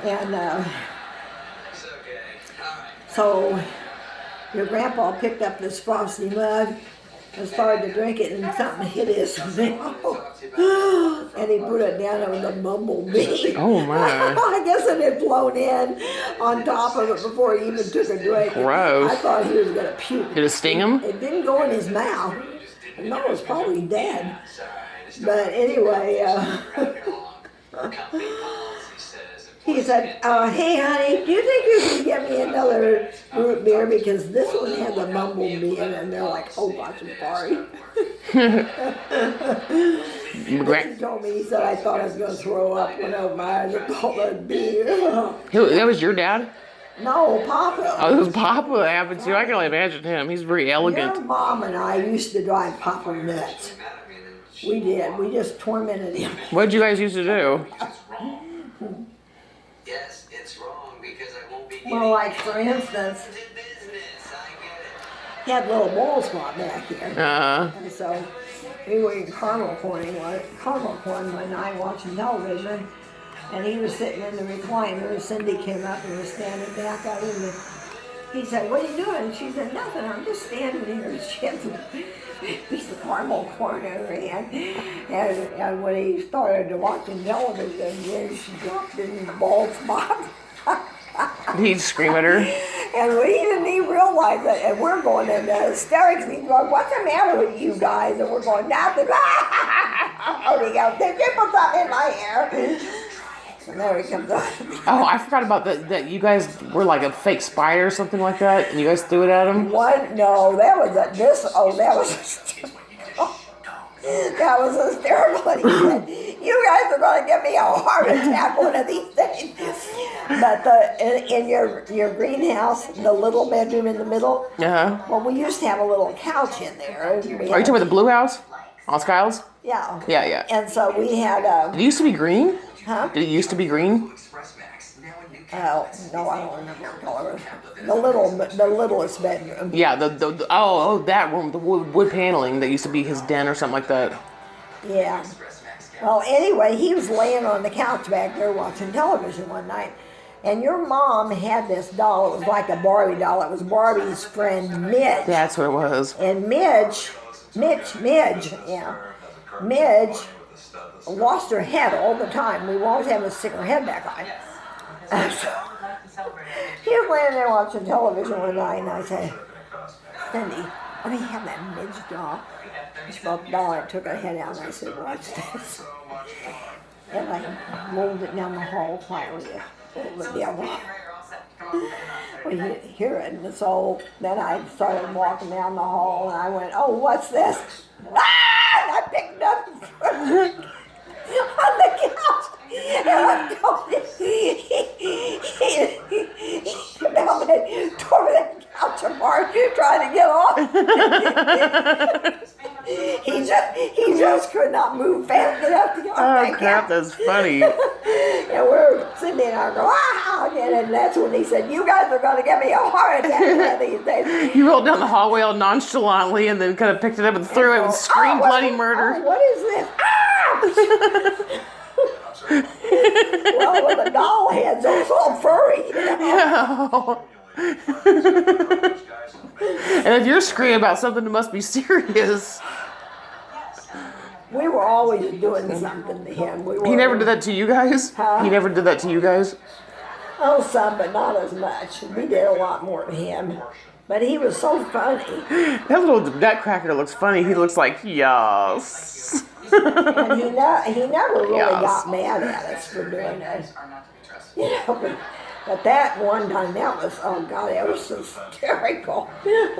And so your grandpa picked up this frosty mug and started to drink it, and something hit his mouth. And he put it down over the bumblebee. Oh my. I guess it had flown in on top of it before he even took a drink. Gross. I thought he was going to puke. Did it sting him? It didn't go in his mouth. No, it was probably dead. But anyway, he said, hey honey, do you think you can get me another root beer? Because this one has a bumblebee in it. And they're like, oh gosh, I'm sorry. He told me, he said, I thought I was going to throw up when I was called a beer. That was your dad? No, Papa. Oh, it was Papa that happened to. I can only imagine him. He's very elegant. Your mom and I used to drive Papa nuts. We did. We just tormented him. What did you guys used to do? Yes, it's wrong because I won't be Well, like for instance, he had little bald spot back here. And so we were in caramel corn one night watching television, and he was sitting in the recliner, and Cindy came up and was standing back out in the. He said, what are you doing? And she said, nothing, I'm just standing here. And she had some piece of caramel corn in her hand. And when he started watching television, then she dropped in the bald spot. He'd scream at her. And he didn't even realize it. And we're going into hysterics. He's going, what's the matter with you guys? And we're going, nothing. And he goes, did you put something in my hair? And there he comes out. Oh, I forgot about that you guys were like a fake spider or something like that, and you guys threw it at him? What? No, that was that was hysterical. That was hysterical. And he said, you guys are going to give me a heart attack one of these days. But in your greenhouse, the little bedroom in the middle, well, we used to have a little couch in there. Are you talking about the blue house? On Skiles? Yeah. Yeah. And so we had Did it used to be green? Huh? Did it used to be green? Oh, no, I don't remember what color it was. The littlest bedroom. Yeah, that room, the wood paneling that used to be his den or something like that. Yeah. Well, anyway, he was laying on the couch back there watching television one night, and your mom had this doll. It was like a Barbie doll. It was Barbie's friend Midge. That's what it was. And Midge lost her head all the time. We were always having to stick her head back on. He was laying there watching television one night, and I said, Cindy, let me have that Midge doll. She bought the doll and took her head out, and I said, watch this. And I rolled it down the hall quietly. Rolled it down the hall. Well, you hear it, and so then I started walking down the hall, and I went, oh, what's this? Ah! And I picked it up on the couch. And I told him, he about that, tore that couch apart trying to get off. he just could not move fast enough to get off that couch. Oh crap, that's funny. And we're sitting there and I go, ah, and that's when he said, you guys are going to give me a heart attack one of these days. You rolled down the hallway all nonchalantly and then kind of picked it up and threw it and screamed bloody murder. What is this? Ah! Well, with the doll heads, it's all furry. You know? And if you're screaming about something, it must be serious. We were always doing something to him. He never did that to you guys? Huh? He never did that to you guys? Oh, some, but not as much. We did a lot more to him. But he was so funny. That little nutcracker looks funny. He looks like, yes. And he never really got mad at us for doing it. You know, but that one time, that was, oh God, that was hysterical. You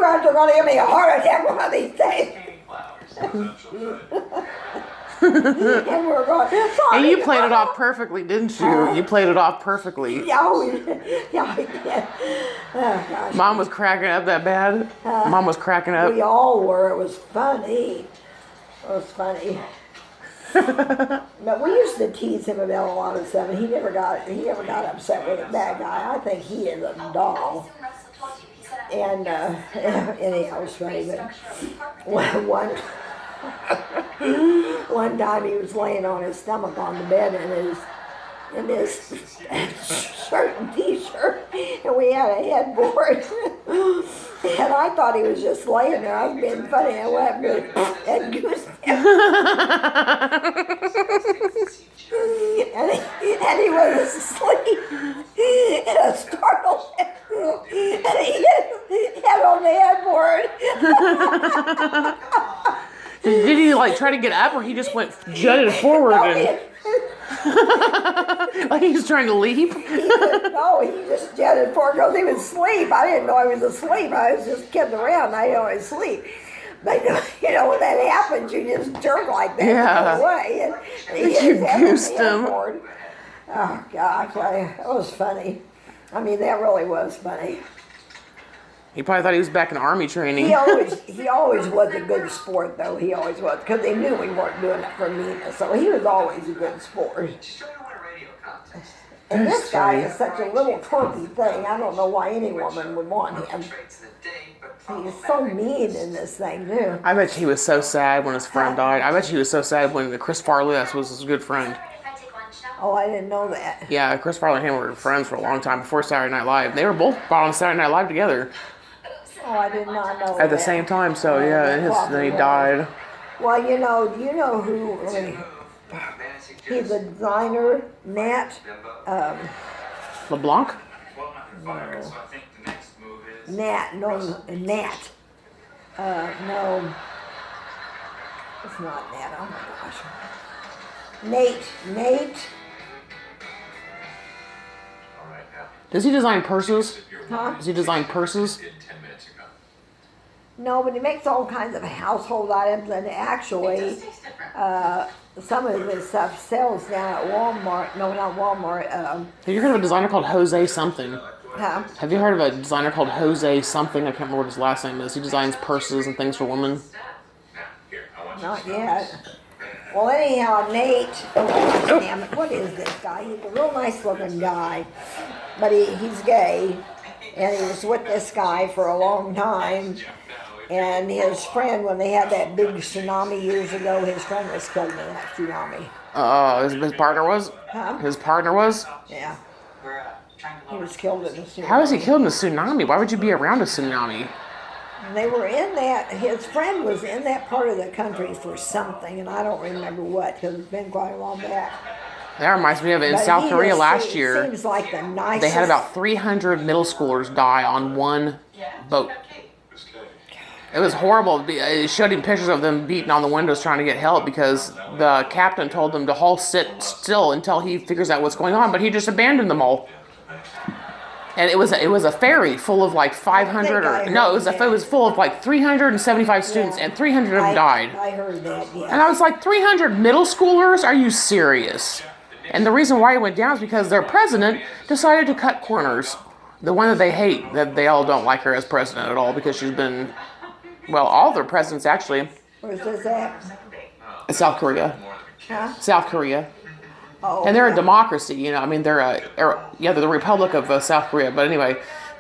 guys are going to give me a heart attack one of these days. And we're going, sorry. And you played it off perfectly, didn't you? You played it off perfectly. Yeah, we did. Oh, gosh. Mom was cracking up that bad? Mom was cracking up? We all were. It was funny. It was funny. But we used to tease him about a lot of stuff, and he never got upset with a bad guy. I think he is a doll. And anyhow, it was funny. But one time he was laying on his stomach on the bed, and in his shirt and t-shirt, and we had a headboard. And I thought he was just laying there. I was being funny. I went and goose and he was asleep. And I startled him. And he hit his head on the headboard. Did he like try to get up, or he just went jutted forward and like he was trying to leap? No, he just jetted forward because he was asleep. I didn't know he was asleep. I was just kidding around. I know he was asleep. But you know when that happens, you just jerk like that Yeah. away, and he hit You his head on the goosed him. headboard. Oh gosh, that was funny. I mean, that really was funny. He probably thought he was back in army training. He always was a good sport, though. He always was, because they knew we weren't doing it for meanness. So he was always a good sport. She's trying to win a radio contest. And That's this guy funny. is such a little twerpy thing. I don't know why any woman would want him. Straight to the date, but He's so mean in this thing, too. I bet he was so sad when his friend died. I bet he was so sad when Chris Farley was his good friend. Oh, I didn't know that. Yeah, Chris Farley and him were friends for a long time before Saturday Night Live. They were both on Saturday Night Live together Oh, I did not know at the that. same time. So yeah, and then he died. Well, do you know who? He's a designer, Nat. LeBlanc? Well, nothing fired, so I think the next move is. Nat, no, Nat. No, it's not Nat. Oh my gosh. Nate. All right, now. Does he design purses? Huh? Does he design purses? Did 10 minutes ago. No, but he makes all kinds of household items, and actually, some of his stuff sells down at Walmart. No, not Walmart. Have you heard of a designer called Jose something? Huh? Have you heard of a designer called Jose something? I can't remember what his last name is. He designs purses and things for women. Now, here, I want you Not to yet. Well, anyhow, Nate. Oh, damn it! What is this guy? He's a real nice-looking guy, but he's gay, and he was with this guy for a long time. And his friend, when they had that big tsunami years ago, his friend was killed in that tsunami. His partner was? Huh? His partner was? Yeah, we're trying to he lower was killed in the tsunami. How was he killed in a tsunami? Why would you be around a tsunami? And they were in that. His friend was in that part of the country for something, and I don't remember what because it's been quite a while back. That reminds me of it in But South he Korea just last year. Seems like the nicest. They had about 300 middle schoolers die on one boat. this cake. It was horrible. It showed him pictures of them beating on the windows trying to get help because the captain told them to all sit still until he figures out what's going on, but he just abandoned them all. And it was a ferry full of like 500 I or no, it heard was full of like 375 students, and 300 of them died. I heard that. And Yeah. I was like, 300 middle schoolers? Are you serious? And the reason why it went down is because their president decided to cut corners. The one that they hate, that they all don't like her as president at all because she's been, well, all their presidents actually. Where's this at? South Korea. Huh? South Korea. Oh. And they're a democracy, you know. I mean, they're the Republic of South Korea. But anyway,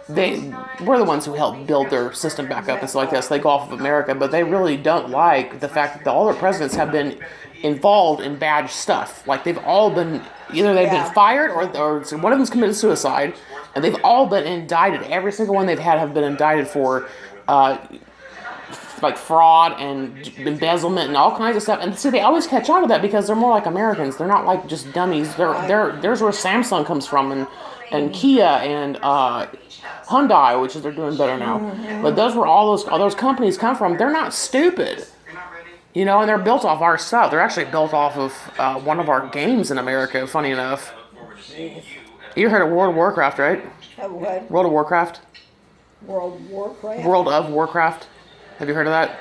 we're the ones who helped build their system back up and stuff like this. They go off of America, but they really don't like the fact that all their presidents have been involved in bad stuff. Like they've all been either they've Yeah. been fired or one of them's committed suicide, and they've all been indicted. Every single one they've had have been indicted for. Like fraud and embezzlement and all kinds of stuff, and see they always catch on to that because they're more like Americans. They're not like just dummies. There's where Samsung comes from and Kia and Hyundai, which is they're doing better now. But those were all those companies come from. They're not stupid, You're not ready? you know, and they're built off our stuff. They're actually built off of one of our games in America. Funny enough, you heard of World of Warcraft, right? What? World of Warcraft. World Warcraft? World of Warcraft. Have you heard of that?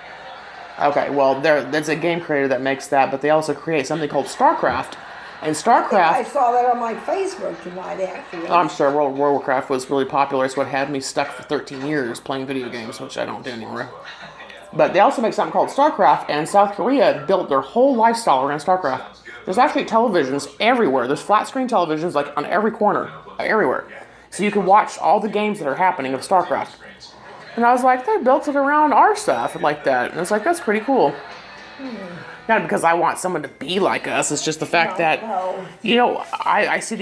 Okay, well, there's a game creator that makes that, but they also create something called StarCraft. And I StarCraft, saw that on my Facebook tonight, actually. I'm sure World of Warcraft was really popular. It's what had me stuck for 13 years playing video games, which I don't do anymore. But they also make something called StarCraft, and South Korea built their whole lifestyle around StarCraft. There's actually televisions everywhere. There's flat screen televisions like on every corner, everywhere. So you can watch all the games that are happening of StarCraft. And I was like, they built it around our stuff like that. And it's like, that's pretty cool. Not because I want someone to be like us. It's just the fact No, that, no. I see these